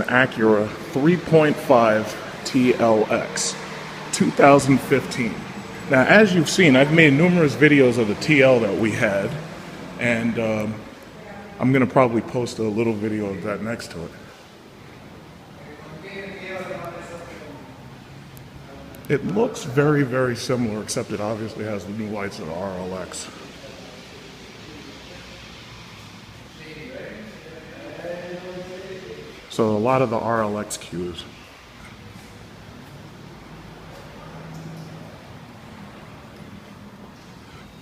an Acura 3.5 TLX 2015. Now, as you've seen, I've made numerous videos of the TL that we had, and I'm going to probably post a little video of that next to it. It looks very, very similar, except it obviously has the new lights of the RLX. So a lot of the RLX cues.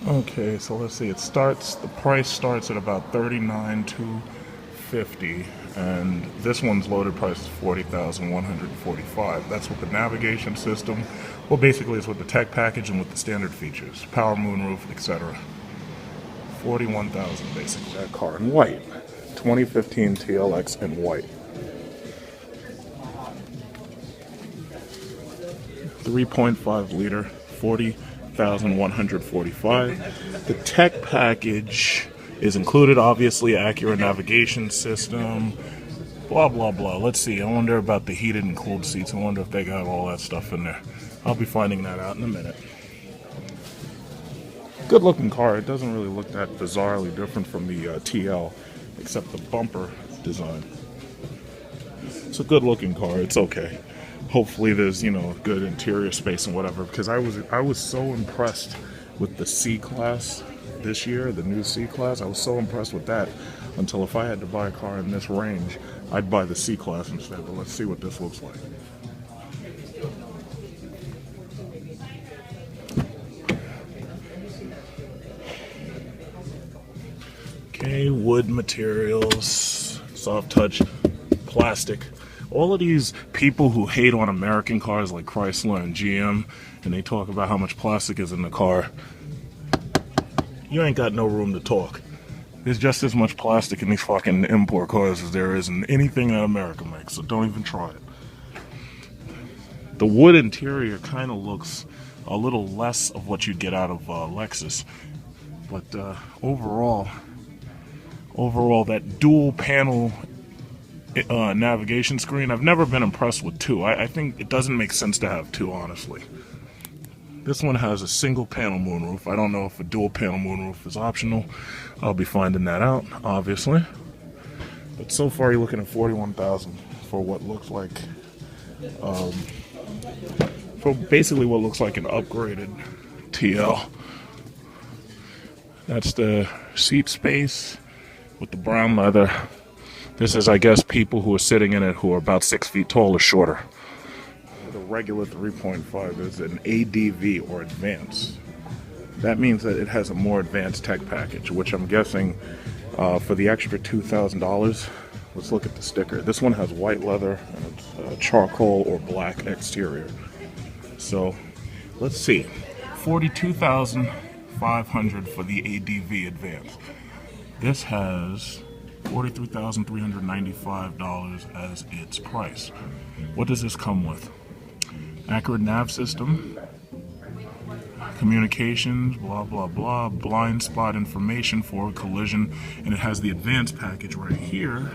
Okay, so let's see. The price starts at about $39,250, and this one's loaded price is $40,145. That's with the navigation system. Well, basically, it's with the tech package and with the standard features, power moonroof, etc. $41,000 basically. That car in white, 2015 TLX in white. 3.5 liter, $40,145. The tech package is included, obviously, Acura navigation system, blah, blah, blah. Let's see. I wonder about the heated and cooled seats. I wonder if they got all that stuff in there. I'll be finding that out in a minute. Good looking car. It doesn't really look that bizarrely different from the TL, except the bumper design. It's a good looking car. It's okay. Hopefully there's, good interior space and whatever, because I was so impressed with the C-Class this year, the new C-Class. I was so impressed with that until if I had to buy a car in this range, I'd buy the C-Class instead. But let's see what this looks like. Okay, wood materials, soft touch, plastic. All of these people who hate on American cars like Chrysler and GM, and they talk about how much plastic is in the car, you ain't got no room to talk. There's just as much plastic in these fucking import cars as there is in anything that America makes, so don't even try it. The wood interior kind of looks a little less of what you'd get out of Lexus, but overall, that dual panel navigation screen, I've never been impressed with two. I think it doesn't make sense to have two, honestly. This one has a single panel moonroof. I don't know if a dual panel moonroof is optional. I'll be finding that out, obviously. But so far, you're looking at $41,000 for what looks like, for basically what looks like an upgraded TL. That's the seat space with the brown leather. This is, I guess, people who are sitting in it who are about 6 feet tall or shorter. The regular 3.5 is an ADV, or advanced. That means that it has a more advanced tech package, which I'm guessing for the extra $2,000. Let's look at the sticker. This one has white leather and it's charcoal or black exterior. So let's see, $42,500 for the ADV advanced. This has $43,395 as its price. What does this come with? Acura nav system, communications, blah, blah, blah, blind spot information for collision, and it has the advanced package right here,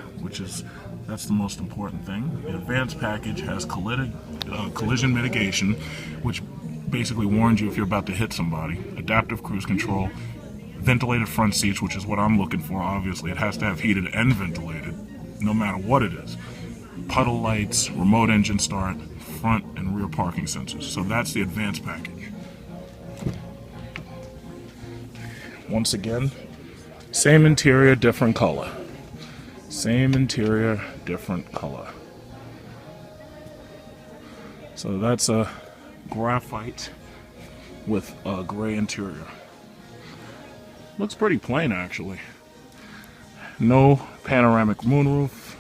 that's the most important thing. The advanced package has collision mitigation, which basically warns you if you're about to hit somebody, adaptive cruise control, ventilated front seats, which is what I'm looking for, obviously. It has to have heated and ventilated, no matter what it is. Puddle lights, remote engine start, front and rear parking sensors. So that's the advanced package. Once again, same interior, different color. Same interior, different color. So that's a graphite with a gray interior. Looks pretty plain, actually. No panoramic moonroof.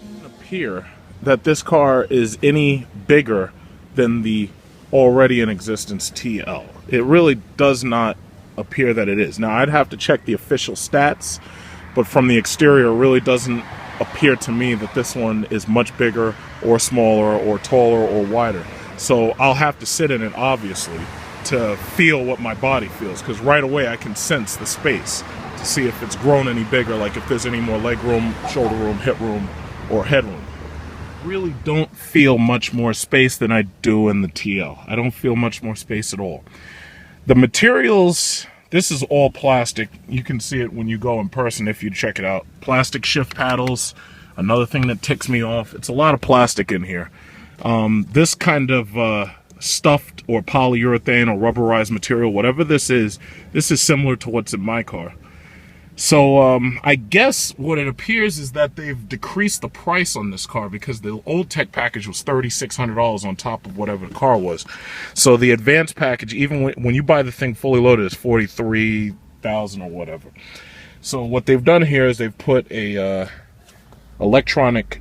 It doesn't appear that this car is any bigger than the already in existence TL. It really does not appear that it is. Now, I'd have to check the official stats, but from the exterior, it really doesn't appear to me that this one is much bigger or smaller or taller or wider. So I'll have to sit in it, obviously, to feel what my body feels, because right away I can sense the space to see if it's grown any bigger, like if there's any more leg room, shoulder room, hip room, or headroom. really don't feel much more space than I do in the TL. I don't feel much more space at all. The materials, this is all plastic. You can see it when you go in person if you check it out. Plastic shift paddles, another thing that ticks me off. It's a lot of plastic in here. This kind of stuffed or polyurethane or rubberized material, whatever this is similar to what's in my car. So I guess what it appears is that they've decreased the price on this car because the old tech package was $3,600 on top of whatever the car was. So the advanced package, even when you buy the thing fully loaded, is $43,000 or whatever. So what they've done here is they've put a electronic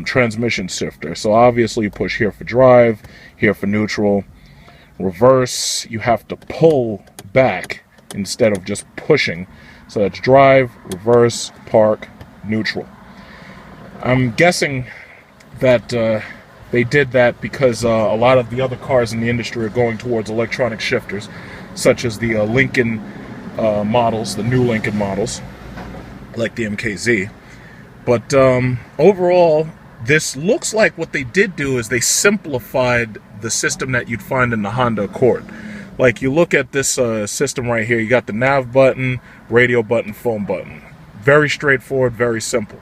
transmission shifter. So obviously you push here for drive, here for neutral, reverse. You have to pull back instead of just pushing. So that's drive, reverse, park, neutral. I'm guessing that they did that because a lot of the other cars in the industry are going towards electronic shifters, such as the Lincoln models, the new Lincoln models, like the MKZ. But overall, this looks like what they did do is they simplified the system that you'd find in the Honda Accord. Like, you look at this system right here, you got the nav button, radio button, phone button. Very straightforward, very simple.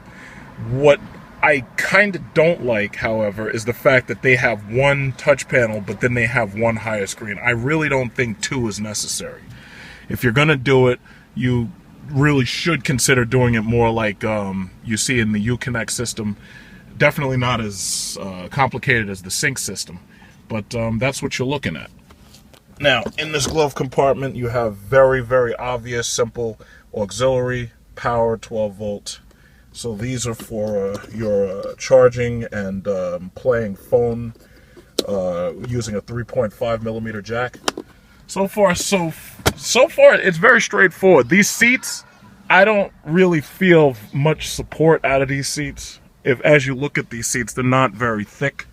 What I kind of don't like, however, is the fact that they have one touch panel, but then they have one higher screen. I really don't think two is necessary. If you're going to do it, you really should consider doing it more like you see in the Uconnect system. Definitely not as complicated as the Sync system, but that's what you're looking at. Now, in this glove compartment, you have very, very obvious, simple auxiliary power, 12 volt. So these are for your charging and playing phone using a 3.5 millimeter jack. So far, it's very straightforward. These seats, I don't really feel much support out of these seats. As you look at these seats, they're not very thick.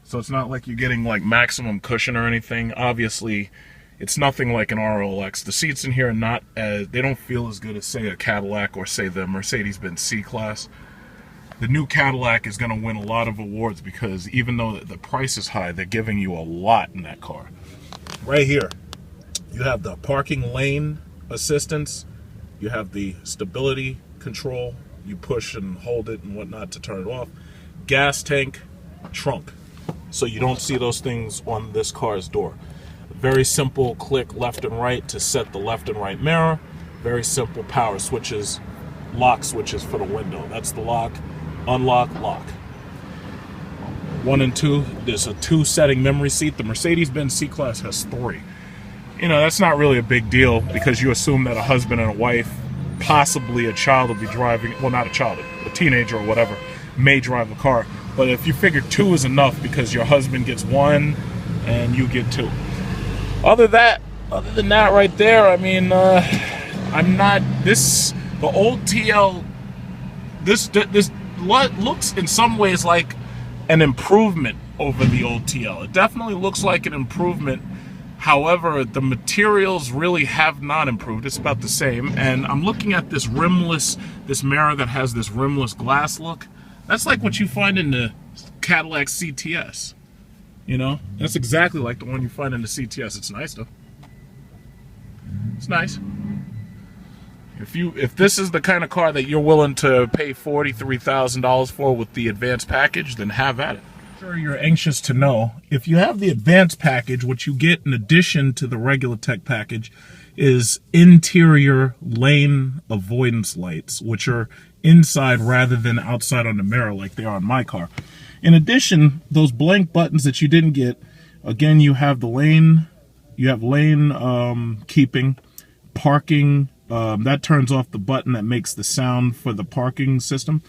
So it's not like you're getting like maximum cushion or anything. Obviously, it's nothing like an RLX. The seats in here are not they don't feel as good as, say, a Cadillac or, say, the Mercedes-Benz C-Class. The new Cadillac is going to win a lot of awards because even though the price is high, they're giving you a lot in that car. Right here, you have the parking lane assistance. You have the stability control. You push and hold it and whatnot to turn it off. Gas tank, trunk. So you don't see those things on this car's door. Very simple click left and right to set the left and right mirror. Very simple power switches, lock switches for the window. That's the lock, unlock, lock. 1 and 2, there's a 2-setting memory seat. The Mercedes-Benz C-Class has 3. You know, that's not really a big deal because you assume that a husband and a wife, possibly a child will be driving, well, not a child, a teenager or whatever, may drive the car. But if you figure 2 is enough because your husband gets 1 and you get 2. Other than that right there, I mean, the old TL, this looks in some ways like an improvement over the old TL. It definitely looks like an improvement. However, the materials really have not improved. It's about the same. And I'm looking at this mirror that has this rimless glass look. That's like what you find in the Cadillac CTS. You know, that's exactly like the one you find in the CTS. It's nice though. It's nice. If this is the kind of car that you're willing to pay $43,000 for with the advanced package, then have at it. I'm sure you're anxious to know, if you have the advanced package, what you get in addition to the regular tech package is interior lane avoidance lights, which are inside rather than outside on the mirror like they are on my car. In addition, those blank buttons that you didn't get, again, you have the lane, keeping, parking, that turns off the button that makes the sound for the parking system.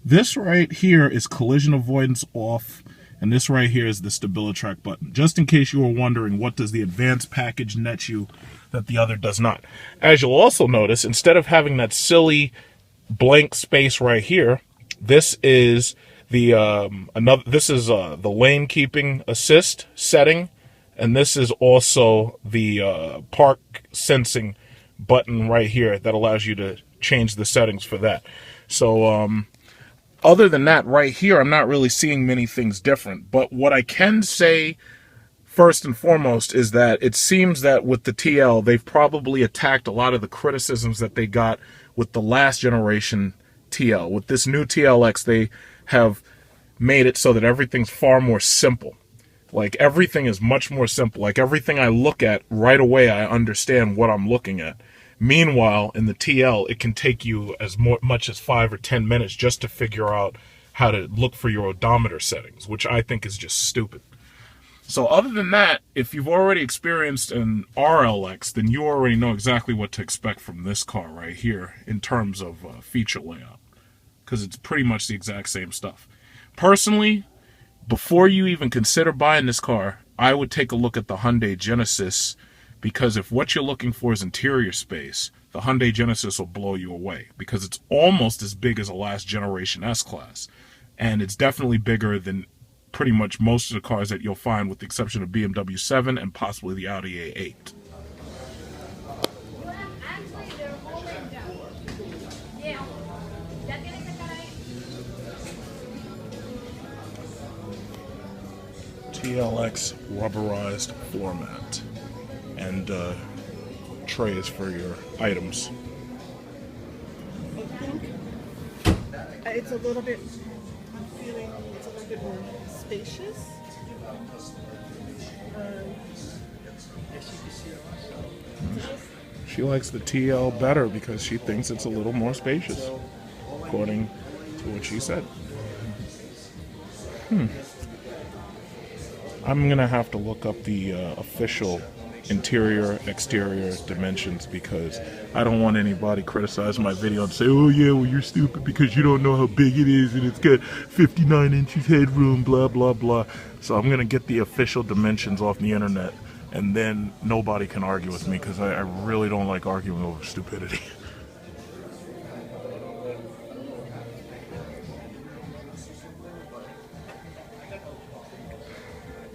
This right here is collision avoidance off, and this right here is the StabiliTrak button. Just in case you were wondering, what does the advanced package net you that the other does not? As you'll also notice, instead of having that silly blank space right here, this is the the lane keeping assist setting, and this is also the park sensing button right here that allows you to change the settings for that. So other than that, right here, I'm not really seeing many things different. But what I can say first and foremost is that it seems that with the TL, they've probably attacked a lot of the criticisms that they got with the last generation TL. With this new TLX, they have made it so that everything's far more simple. Like, everything is much more simple. Like, everything I look at right away, I understand what I'm looking at. Meanwhile, in the TL, it can take you as much as 5 or 10 minutes just to figure out how to look for your odometer settings, which I think is just stupid. So other than that, if you've already experienced an RLX, then you already know exactly what to expect from this car right here in terms of feature layout, because it's pretty much the exact same stuff. Personally, before you even consider buying this car, I would take a look at the Hyundai Genesis, because if what you're looking for is interior space, the Hyundai Genesis will blow you away, because it's almost as big as a last generation S-Class, and it's definitely bigger than pretty much most of the cars that you'll find, with the exception of BMW 7 and possibly the Audi A8. TLX rubberized floor mat and trays for your items. I think it's a little bit, I'm feeling it's a little bit more spacious. She likes the TL better because she thinks it's a little more spacious, according to what she said. I'm gonna have to look up the official interior exterior dimensions, because I don't want anybody criticizing my video and say, oh yeah, well you're stupid because you don't know how big it is and it's got 59 inches headroom, blah blah blah. So I'm gonna get the official dimensions off the internet, and then nobody can argue with me, because I really don't like arguing over stupidity.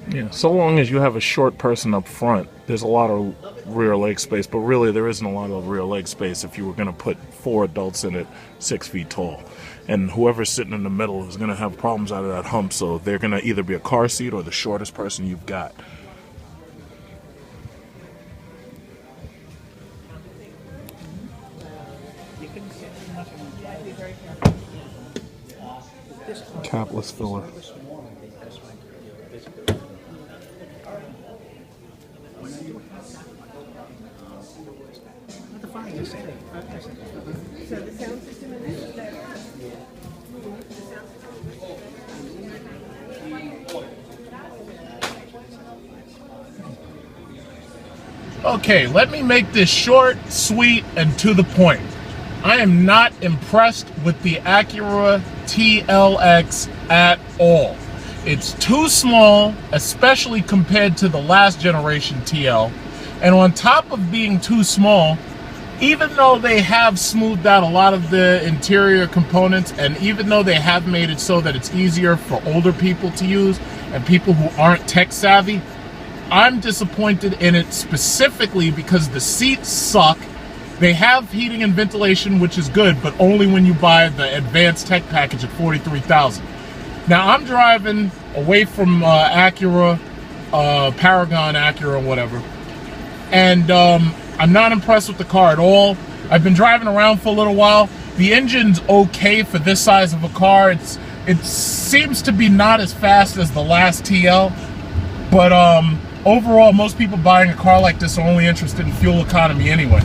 Yeah, so long as you have a short person up front, there's a lot of rear leg space, but really there isn't a lot of rear leg space if you were going to put 4 adults in it 6 feet tall. And whoever's sitting in the middle is going to have problems out of that hump, so they're going to either be a car seat or the shortest person you've got. Capless filler. So the sound system in this is that. Okay, let me make this short, sweet, and to the point. I am not impressed with the Acura TLX at all. It's too small, especially compared to the last generation TL. And on top of being too small, even though they have smoothed out a lot of the interior components, and even though they have made it so that it's easier for older people to use and people who aren't tech savvy, I'm disappointed in it specifically because the seats suck. They have heating and ventilation, which is good, but only when you buy the advanced tech package at $43,000. Now, I'm driving away from Acura, Paragon Acura, whatever, and I'm not impressed with the car at all. I've been driving around for a little while. The engine's okay for this size of a car. It seems to be not as fast as the last TL, but overall, most people buying a car like this are only interested in fuel economy anyway.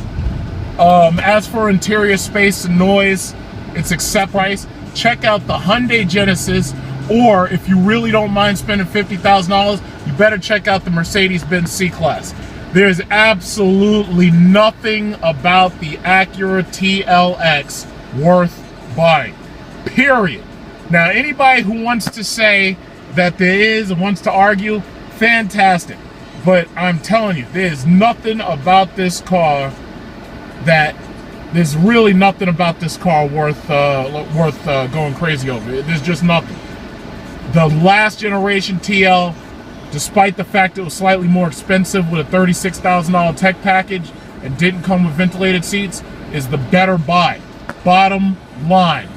As for interior space and noise, it's accept price. Check out the Hyundai Genesis, or if you really don't mind spending $50,000, you better check out the Mercedes-Benz C-Class. There's absolutely nothing about the Acura TLX worth buying, period. Now, anybody who wants to say that there is and wants to argue, fantastic. But I'm telling you, there's nothing about this car there's really nothing about this car worth going crazy over. There's just nothing. The last generation TL, despite the fact it was slightly more expensive with a $36,000 tech package and didn't come with ventilated seats, is the better buy. Bottom line.